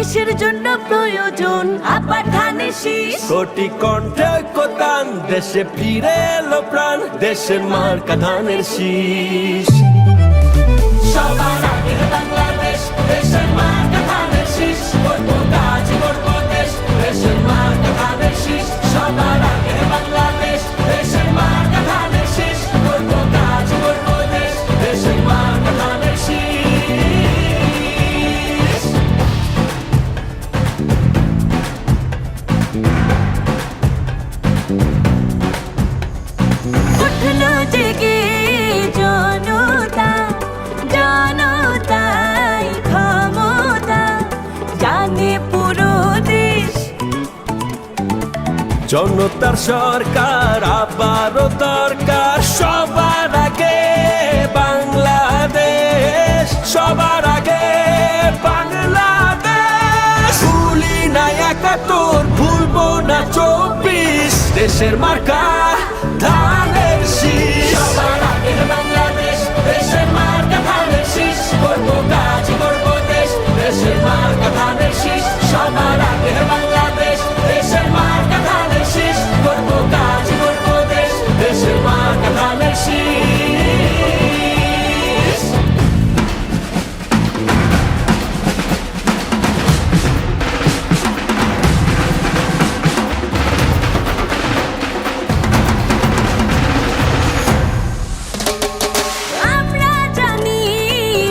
দেশের জন্য প্রয়োজন আবার ধানের শীষ। কোটি কণ্ঠে ঐক্যতান, দেশে ফিরে এলো প্রাণ, দেশের মার্কা ধানের শীষ। সবার আগে বাংলাদেশ, দেশের মার্কা ধানের শীষ। করবো কাজ করবো দেশ, দেশের মার্কা ধানের শীষ। সবার আগে বাংলাদেশ, দেশের মার্কা ধানের শীষ। করবো কাজ করবো দেশ, দেশের মার্কা ধানের শীষ। উঠলো জেগে জনতা, জনতাই ক্ষমতা, জানে পুরো দেশ। জনতার সরকার আবারও দরকার, সবার আগে বাংলাদেশ, সবার আগে বাংলাদেশ। ভুলি না ৭১, ভুলবো না ২৪, দেশের মার্কা ধানের শীষ। সবার আগে বাংলাদেশ, দেশের মার্কা ধানের শীষ। করবো কাজ করবো দেশ, দেশের মার্কা ধানের শীষ। সবার আগে বাংলাদেশ, দেশের মার্কা ধানের শীষ। করবো কাজ করবো দেশ, দেশের মার্কা ধানের শীষ। আমরা জানি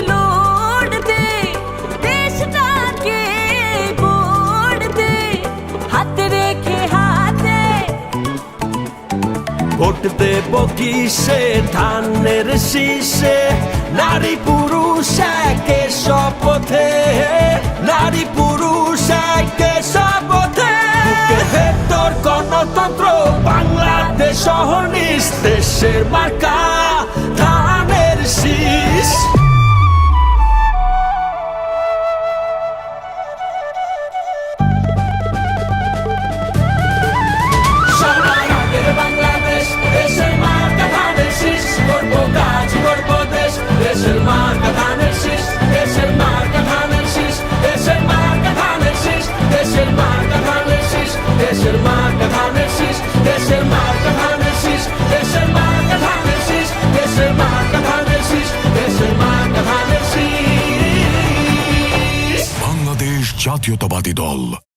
লড়তে, দেশটাকে গড়তে, হাতে রেখে হাতে। ভোট দেব কিসে ধানের শীষে, নারী পুরুষ একে শপথে, নারী পুরুষ একে শপথে। বুকের ভেতর গণতন্ত্র, বাংলাদেশ সহনিশ, দেশের মার্কা ধানের শীষ। সবার আগে বাংলাদেশ, দেশের মার্কা ধানের শীষ। করবো কাজ করবো দেশ, দেশের মার্কা ধানের শীষ। দেশের মার্কা ধানের শীষ, দেশের মার্কা ধানের শীষ। দেশের মার্কা ধানের শীষ, দেশের মার্কা ধানের শীষ। দেশের মার্কা ধানের শীষ, দেশের মার্কা ধানের শীষ। দেশের মার্কা ধানের শীষ, দেশের মার্কা ধানের শীষ। বাংলাদেশ জাতীয়তাবাদী দল।